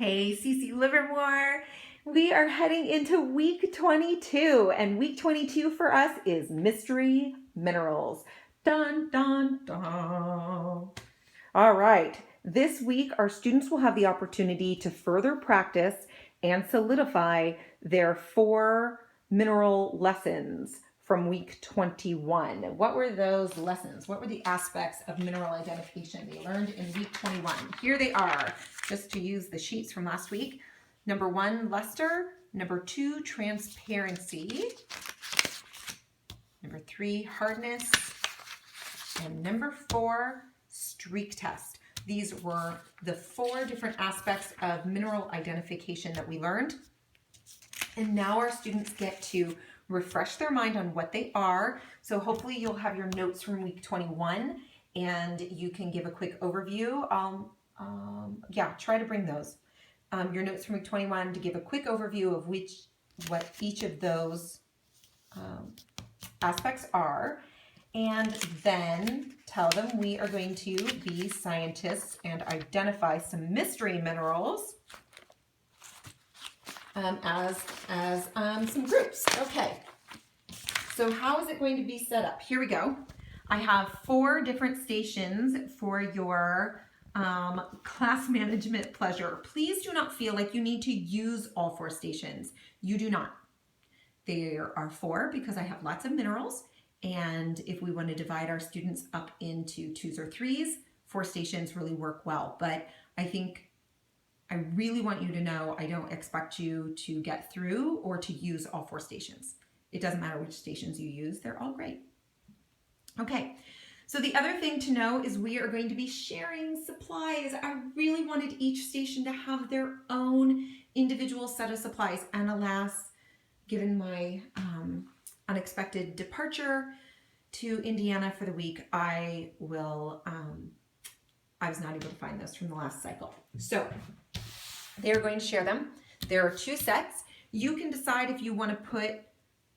Hey, CC Livermore. We are heading into week 22, and week 22 for us is mystery minerals. Dun, dun, dun. All right. This week, our students will have the opportunity to further practice and solidify their 4 mineral lessons from week 21. What were those lessons? What were the aspects of mineral identification they learned in week 21? Here they are, just to use the sheets from last week. Number 1, luster. Number 2, transparency. Number 3, hardness. And number 4, streak test. These were the 4 different aspects of mineral identification that we learned. And now our students get to refresh their mind on what they are. So hopefully you'll have your notes from week 21 and you can give a quick overview. Try to bring those. Your notes from week 21 to give a quick overview of what each of those aspects are. And then tell them we are going to be scientists and identify some mystery minerals as some groups. Okay, so how is it going to be set up? Here we go. I have 4 different stations for your class management pleasure. Please do not feel like you need to use all 4 stations. You do not. There are 4 because I have lots of minerals. And if we want to divide our students up into 2s or 3s, 4 stations really work well. But I really want you to know I don't expect you to get through or to use all 4 stations. It doesn't matter which stations you use, they're all great. Okay, so the other thing to know is we are going to be sharing supplies. I really wanted each station to have their own individual set of supplies. And alas, given my unexpected departure to Indiana for the week, I was not able to find those from the last cycle. So they're going to share them. There are 2 sets. You can decide if you want to put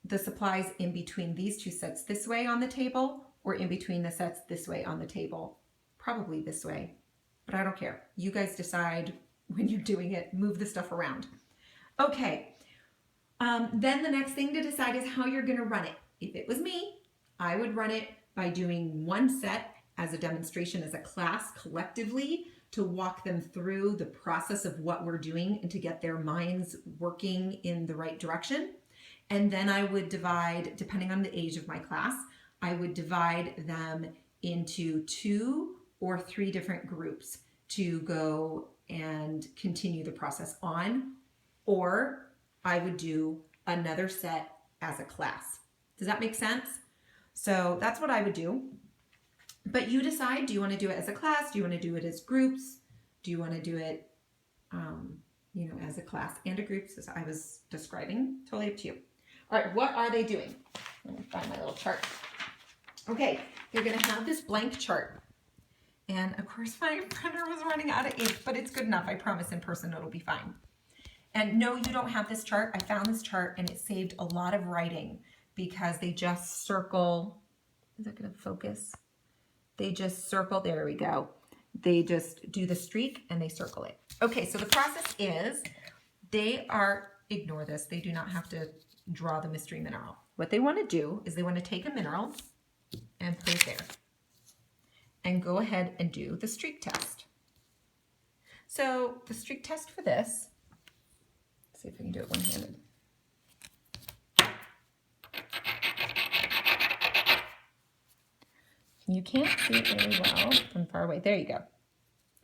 the supplies in between these 2 sets this way on the table or in between the sets this way on the table. Probably this way, but I don't care. You guys decide when you're doing it. Move the stuff around. Okay. Then the next thing to decide is how you're going to run it. If it was me, I would run it by doing 1 set as a demonstration as a class collectively to walk them through the process of what we're doing and to get their minds working in the right direction. And then I would divide, depending on the age of my class, I would divide them into 2 or 3 different groups to go and continue the process on, or I would do another set as a class. Does that make sense? So that's what I would do. But you decide, do you want to do it as a class? Do you want to do it as groups? Do you want to do it, as a class and a group, as I was describing? Totally up to you. All right, what are they doing? Let me find my little chart. Okay, you're going to have this blank chart. And of course, my printer was running out of ink, but it's good enough. I promise in person it'll be fine. And no, you don't have this chart. I found this chart and it saved a lot of writing because they just circle. Is that going to focus? They just circle. There we go. They just do the streak and they circle it. Okay, so the process is ignore this. They do not have to draw the mystery mineral. What they want to do is they want to take a mineral and put it there and go ahead and do the streak test. So the streak test for this, let's see if I can do it one-handed. You can't see it really well from far away. There you go.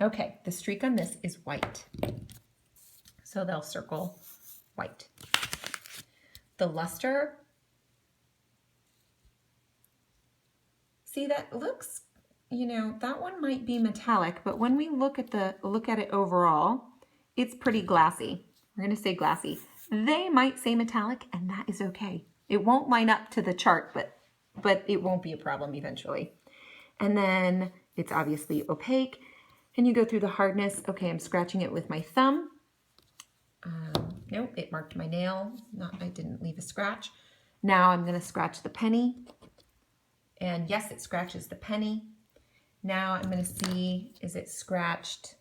Okay, the streak on this is white. So they'll circle white. The luster, see that looks, that one might be metallic, but when we look at it overall, it's pretty glassy. We're going to say glassy. They might say metallic, and that is okay. It won't line up to the chart, but it won't be a problem eventually. And then it's obviously opaque. And you go through the hardness. Okay, I'm scratching it with my thumb. Nope, it marked my nail. I didn't leave a scratch. Now I'm going to scratch the penny. And yes, it scratches the penny. Now I'm going to see, is it scratched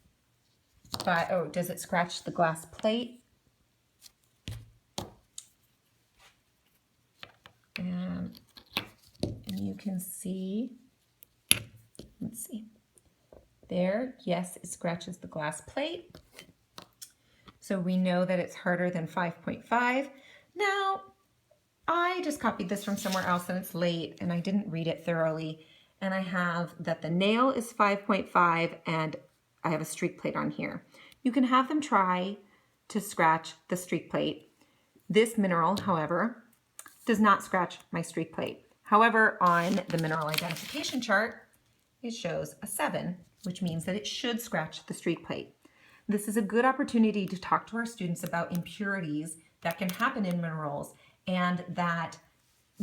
But, oh, does it scratch the glass plate? And you can see, let's see, there, yes, it scratches the glass plate. So we know that it's harder than 5.5. Now, I just copied this from somewhere else and it's late and I didn't read it thoroughly. And I have that the nail is 5.5 and I have a streak plate on here. You can have them try to scratch the streak plate. This mineral, however, does not scratch my streak plate. However, on the mineral identification chart, it shows a 7, which means that it should scratch the streak plate. This is a good opportunity to talk to our students about impurities that can happen in minerals, and that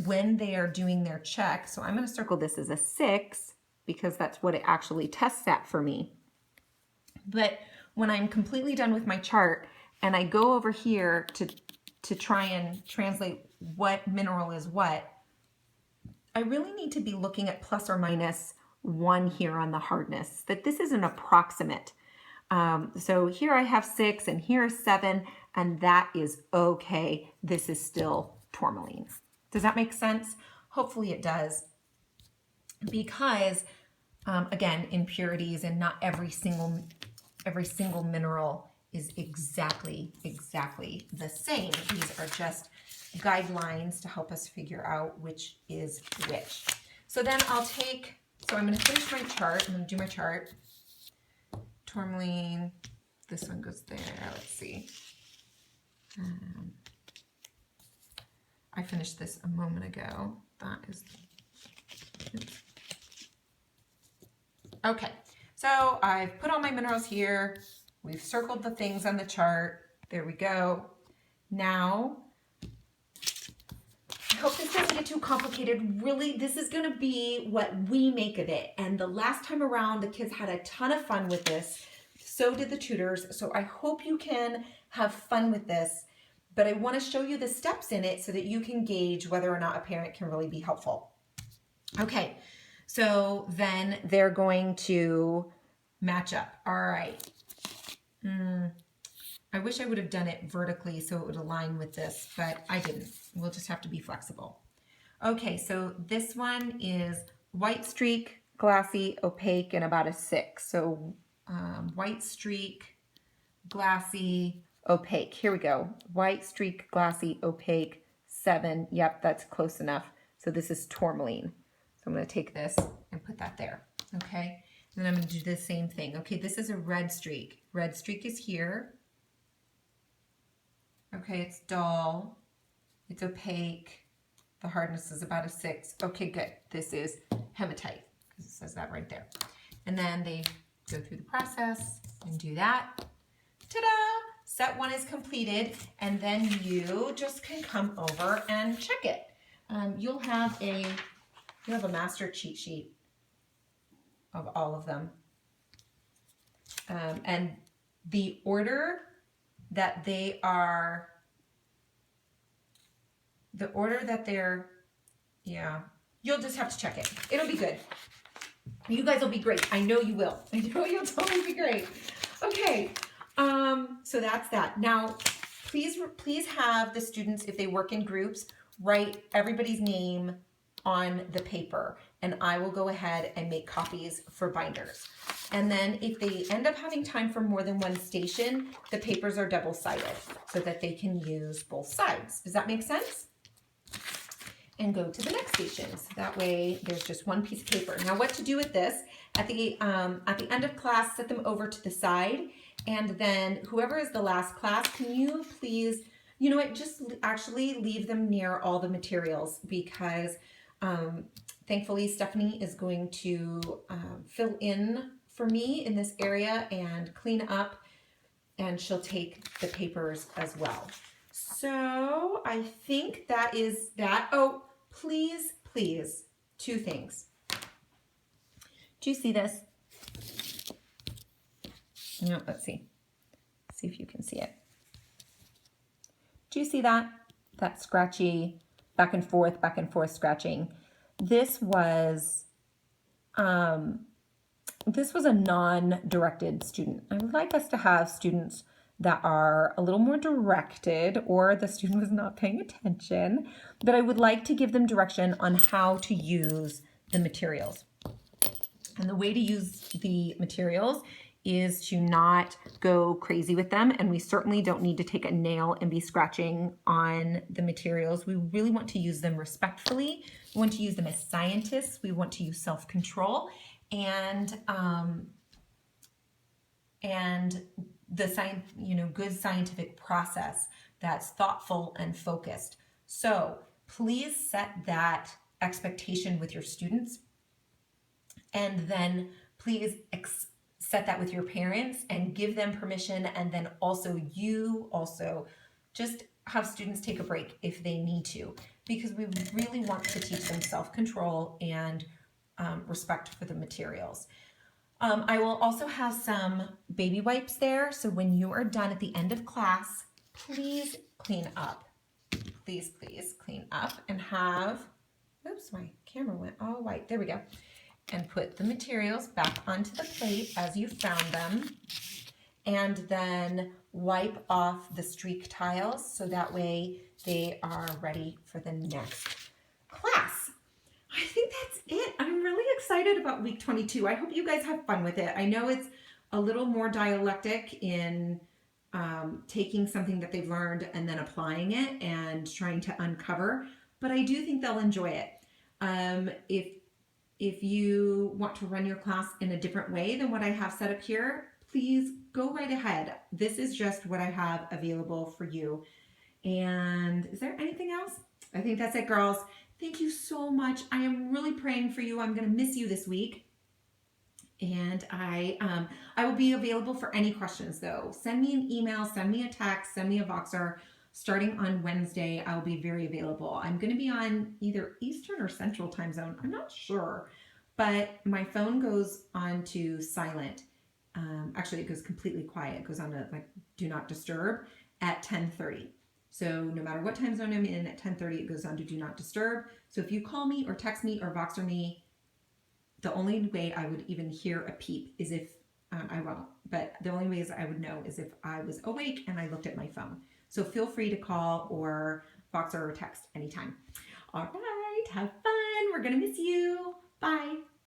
when they are doing their check, so I'm going to circle this as a 6 because that's what it actually tests at for me. But when I'm completely done with my chart and I go over here to try and translate what mineral is what, I really need to be looking at plus or minus 1 here on the hardness, that this is an approximate. So here I have 6 and here is 7, and that is okay. This is still tourmaline. Does that make sense? Hopefully it does. Because again, impurities and not every single mineral is exactly the same. These are just guidelines to help us figure out which is which. So then I'll take, so I'm going to finish my chart. I'm going to do my chart. Tourmaline, this one goes there. Let's see. I finished this a moment ago. That is, oops. Okay, so I've put all my minerals here. We've circled the things on the chart. There we go. Now, I hope this doesn't get too complicated. Really, this is going to be what we make of it. And the last time around, the kids had a ton of fun with this. So did the tutors. So I hope you can have fun with this. But I want to show you the steps in it so that you can gauge whether or not a parent can really be helpful. Okay, so then they're going to match up. All right. I wish I would have done it vertically so it would align with this, but I didn't. We'll just have to be flexible. Okay, so this one is white streak, glassy, opaque, and about a 6. So white streak, glassy, opaque. Here we go. White streak, glassy, opaque, 7. Yep, that's close enough. So this is tourmaline. So I'm going to take this and put that there. Okay, and then I'm going to do the same thing. Okay, this is a red streak. Red streak is here. Okay, it's dull. It's opaque. The hardness is about a 6. Okay, good. This is hematite, because it says that right there. And then they go through the process and do that. Ta-da! Set 1 is completed, and then you just can come over and check it. You'll have a master cheat sheet of all of them. And the order that they're, yeah, you'll just have to check it. It'll be good. You guys will be great. I know you will. I know you'll totally be great. Okay, so that's that. Now, please have the students, if they work in groups, write everybody's name on the paper, and I will go ahead and make copies for binders. And then if they end up having time for more than one station, the papers are double-sided so that they can use both sides. Does that make sense? And go to the next station. So that way there's just one piece of paper. Now what to do with this, at the end of class, set them over to the side, and then whoever is the last class, can you please, you know what, just actually leave them near all the materials, because thankfully Stephanie is going to fill in for me in this area and clean up, and she'll take the papers as well. So I think that is that. Oh, please, 2 things. Do you see this? No, let's see. See if you can see it. Do you see that? That scratchy back and forth scratching. This was this was a non-directed student. I would like us to have students that are a little more directed, or the student was not paying attention, but I would like to give them direction on how to use the materials. And the way to use the materials is to not go crazy with them. And we certainly don't need to take a nail and be scratching on the materials. We really want to use them respectfully. We want to use them as scientists. We want to use self-control and the good scientific process that's thoughtful and focused. So please set that expectation with your students, and then please set that with your parents and give them permission, and then you also just have students take a break if they need to, because we really want to teach them self-control and respect for the materials. I will also have some baby wipes there, so when you are done at the end of class, please clean up. Please clean up and have, oops, my camera went all white. There we go. And put the materials back onto the plate as you found them. And then wipe off the streak tiles so that way they are ready for the next class. I think that's it. I'm really excited about week 22. I hope you guys have fun with it. I know it's a little more dialectic in taking something that they've learned and then applying it and trying to uncover, but I do think they'll enjoy it. If you want to run your class in a different way than what I have set up here, please go right ahead. This is just what I have available for you. And is there anything else? I think that's it, girls. Thank you so much. I am really praying for you. I'm going to miss you this week. And I will be available for any questions though. Send me an email, send me a text, send me a Voxer. Starting on Wednesday, I'll be very available. I'm going to be on either Eastern or Central time zone. I'm not sure, but my phone goes on to silent. Actually, it goes completely quiet. It goes on to like do not disturb at 10:30. So no matter what time zone I'm in at 10:30, it goes on to do not disturb. So if you call me or text me or Voxer me, the only way I would even hear a peep is if I won't, but the only ways I would know is if I was awake and I looked at my phone. So feel free to call or Voxer or text anytime. All right, have fun. We're going to miss you. Bye.